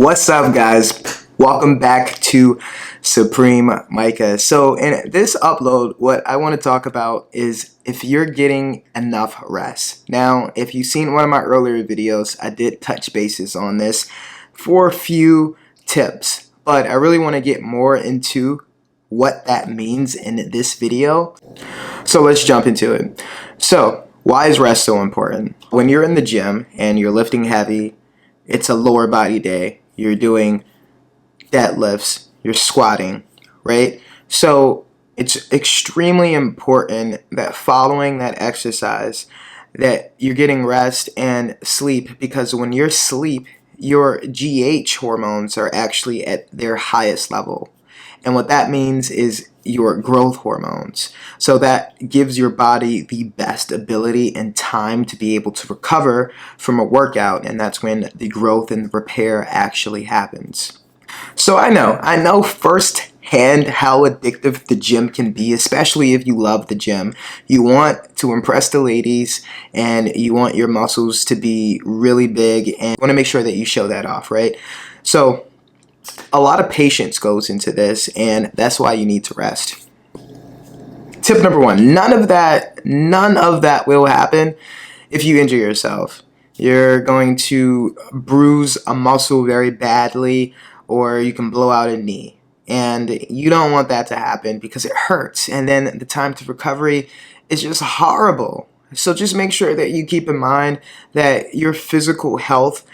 What's up, guys? Welcome back to Supreme Micah. So in this upload, what I want to talk about is if you're getting enough rest. Now, if you've seen one of my earlier videos, I did touch bases on this for a few tips, but I really want to get more into what that means in this video. So let's jump into it. So why is rest so important? When you're in the gym and you're lifting heavy, it's a lower body day. You're doing deadlifts, you're squatting, right? So it's extremely important that following that exercise that you're getting rest and sleep, because when you're asleep, your GH hormones are actually at their highest level. And what that means is your growth hormones. So that gives your body the best ability and time to be able to recover from a workout, and that's when the growth and repair actually happens. So I know firsthand how addictive the gym can be, especially if you love the gym. You want to impress the ladies and you want your muscles to be really big and you want to make sure that you show that off, right? So a lot of patience goes into this, and that's why you need to rest. Tip number one, none of that will happen if you injure yourself. You're going to bruise a muscle very badly, or you can blow out a knee. And you don't want that to happen because it hurts, and then the time to recovery is just horrible. So just make sure that you keep in mind that your physical health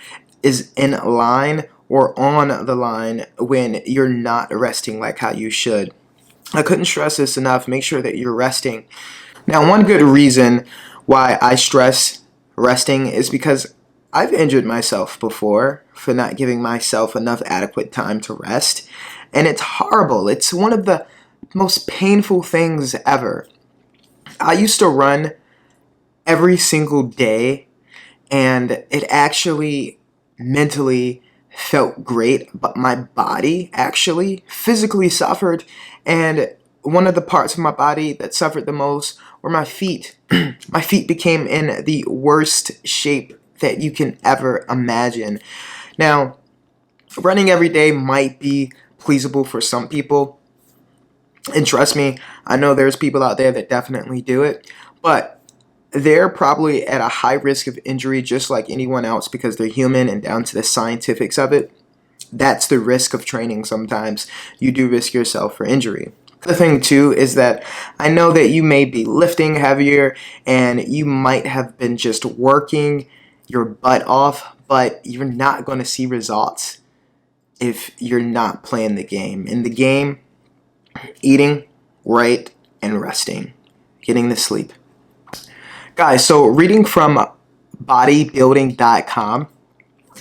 is in line or on the line when you're not resting like how you should. I couldn't stress this enough. Make sure that you're resting. Now, one good reason why I stress resting is because I've injured myself before for not giving myself enough adequate time to rest, and it's horrible. It's one of the most painful things ever. I used to run every single day, and it actually mentally felt great, but my body actually physically suffered, and one of the parts of my body that suffered the most were my feet. My feet became in the worst shape that you can ever imagine. Now, running every day might be pleasurable for some people, and trust me, I know there's people out there that definitely do it, but they're probably at a high risk of injury just like anyone else because they're human, and down to the scientifics of it, that's the risk of training sometimes. You do risk yourself for injury. The thing too is that I know that you may be lifting heavier and you might have been just working your butt off, but you're not going to see results if you're not playing the game. In the game, eating right and resting, getting the sleep. Guys, so reading from bodybuilding.com,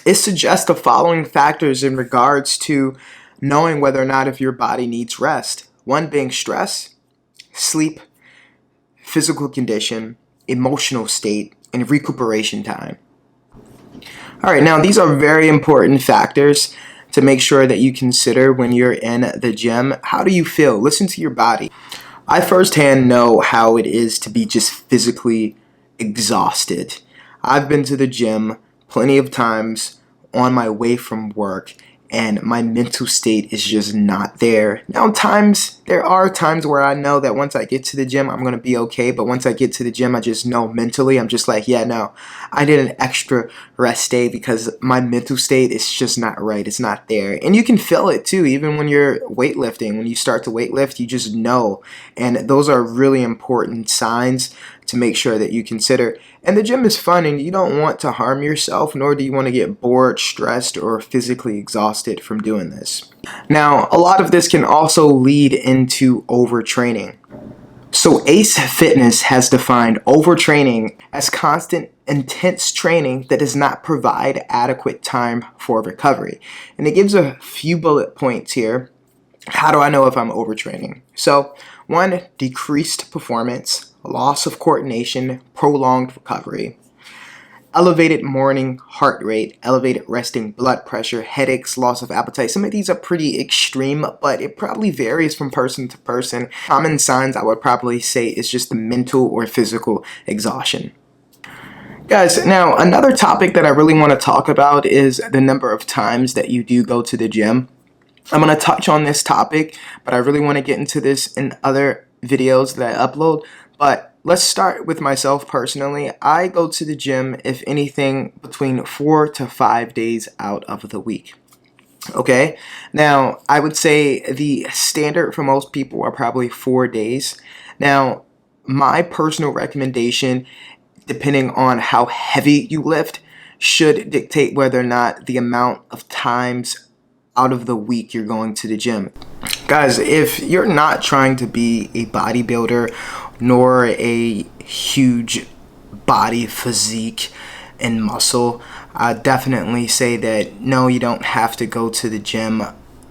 it suggests the following factors in regards to knowing whether or not if your body needs rest. One being stress, sleep, physical condition, emotional state, and recuperation time. All right, now these are very important factors to make sure that you consider when you're in the gym. How do you feel? Listen to your body. I firsthand know how it is to be just physically exhausted. I've been to the gym plenty of times on my way from work, and my mental state is just not there. Now, there are times where I know that once I get to the gym, I'm going to be okay, but once I get to the gym, I just know mentally, I'm just like, yeah, no, I did an extra rest day because my mental state is just not right. It's not there. And you can feel it too, even when you're weightlifting. When you start to weightlift, you just know. And those are really important signs to make sure that you consider. And the gym is fun, and you don't want to harm yourself, nor do you want to get bored, stressed, or physically exhausted from doing this. Now, a lot of this can also lead into overtraining. So Ace Fitness has defined overtraining as constant, intense training that does not provide adequate time for recovery. And it gives a few bullet points here. How do I know if I'm overtraining? So, one, decreased performance, loss of coordination, prolonged recovery, elevated morning heart rate, elevated resting blood pressure, headaches, loss of appetite. Some of these are pretty extreme, but it probably varies from person to person. Common signs I would probably say is just the mental or physical exhaustion. Guys, now another topic that I really want to talk about is the number of times that you do go to the gym. I'm going to touch on this topic, but I really want to get into this in other videos that I upload. But let's start with myself personally. I go to the gym, if anything, between 4 to 5 days out of the week. Okay, now I would say the standard for most people are probably 4 days. Now, my personal recommendation, depending on how heavy you lift, should dictate whether or not the amount of times out of the week you're going to the gym. Guys, if you're not trying to be a bodybuilder nor a huge body physique and muscle, I definitely say that no, you don't have to go to the gym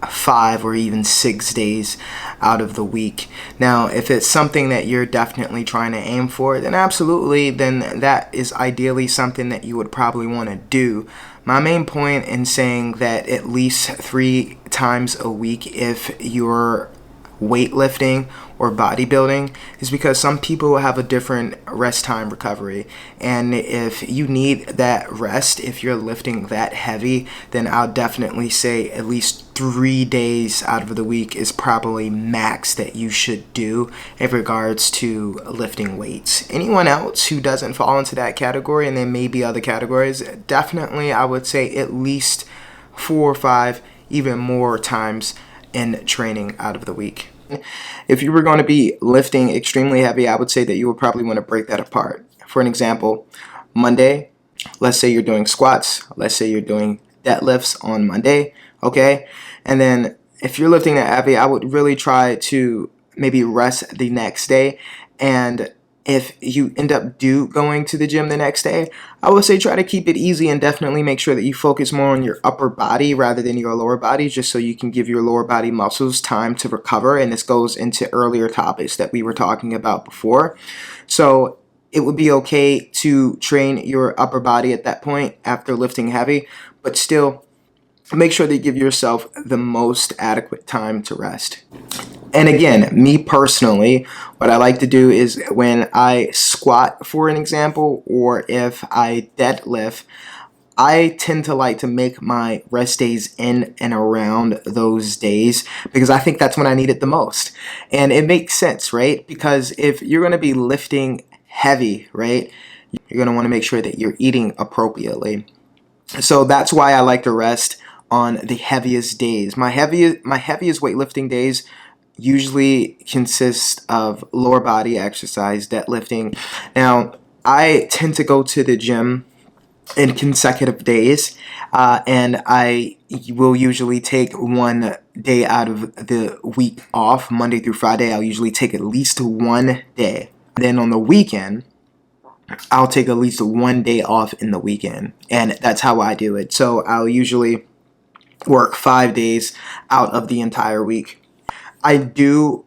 5 or even 6 days out of the week. Now, if it's something that you're definitely trying to aim for, then absolutely, then that is ideally something that you would probably want to do. My main point in saying that at least 3 times a week if you're weightlifting or bodybuilding is because some people have a different rest time recovery, and if you need that rest, if you're lifting that heavy, then I'll definitely say at least 3 days out of the week is probably max that you should do in regards to lifting weights. Anyone else who doesn't fall into that category, and there may be other categories, definitely I would say at least 4 or 5, even more times in training out of the week. If you were going to be lifting extremely heavy, I would say that you would probably want to break that apart. For an example, Monday, let's say you're doing squats, let's say you're doing deadlifts on Monday, okay? And then if you're lifting that heavy, I would really try to maybe rest the next day. And if you end up going to the gym the next day, I would say try to keep it easy and definitely make sure that you focus more on your upper body rather than your lower body, just so you can give your lower body muscles time to recover. And this goes into earlier topics that we were talking about before. So it would be okay to train your upper body at that point after lifting heavy, but still make sure that you give yourself the most adequate time to rest. And again, me personally, what I like to do is when I squat, for an example, or if I deadlift, I tend to like to make my rest days in and around those days because I think that's when I need it the most. And it makes sense, right? Because if you're going to be lifting heavy, right, you're going to want to make sure that you're eating appropriately. So that's why I like to rest on the heaviest days. My heaviest weightlifting days usually consist of lower body exercise, deadlifting. Now, I tend to go to the gym in consecutive days, and I will usually take 1 day out of the week off. Monday through Friday, I'll usually take at least 1 day. Then on the weekend, I'll take at least 1 day off in the weekend, and that's how I do it. So I'll usually work 5 days out of the entire week. I do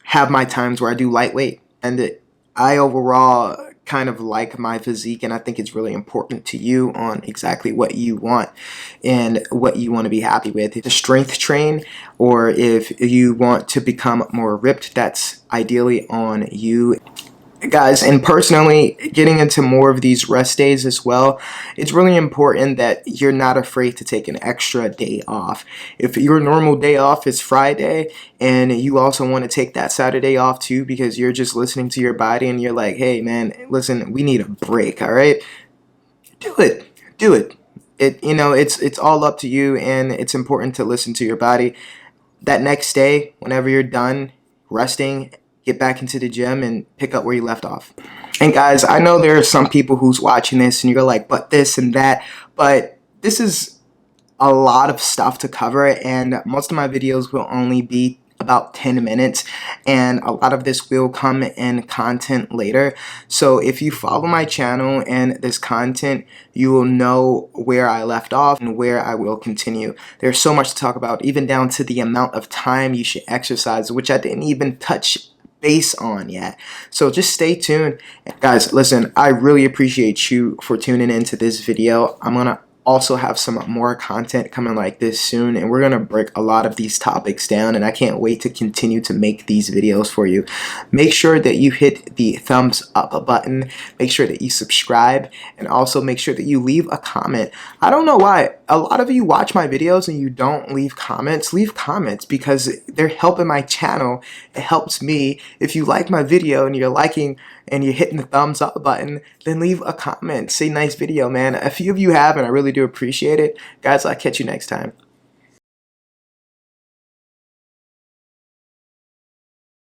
have my times where I do lightweight, and I overall kind of like my physique, and I think it's really important to you on exactly what you want and what you want to be happy with. If you strength train or if you want to become more ripped, that's ideally on you. Guys, and personally, getting into more of these rest days as well, it's really important that you're not afraid to take an extra day off. If your normal day off is Friday and you also want to take that Saturday off too because you're just listening to your body and you're like, hey man, listen, we need a break, all right? Do it. It's all up to you, and it's important to listen to your body. That next day, whenever you're done resting, get back into the gym and pick up where you left off. And guys, I know there are some people who's watching this and you're like, but this and that, but this is a lot of stuff to cover, and most of my videos will only be about 10 minutes, and a lot of this will come in content later. So if you follow my channel and this content, you will know where I left off and where I will continue. There's so much to talk about, even down to the amount of time you should exercise, which I didn't even touch base on yet. So just stay tuned. Guys, listen, I really appreciate you for tuning into this video. I'm gonna also have some more content coming like this soon, and we're gonna break a lot of these topics down, and I can't wait to continue to make these videos for you. Make sure that you hit the thumbs up button, make sure that you subscribe, and also make sure that you leave a comment. I don't know why a lot of you watch my videos and you don't leave comments. Leave comments because they're helping my channel. It helps me. If you like my video and you're liking and you're hitting the thumbs up button, then leave a comment. Say nice video, man. A few of you have, and I really do appreciate it. Guys, I'll catch you next time.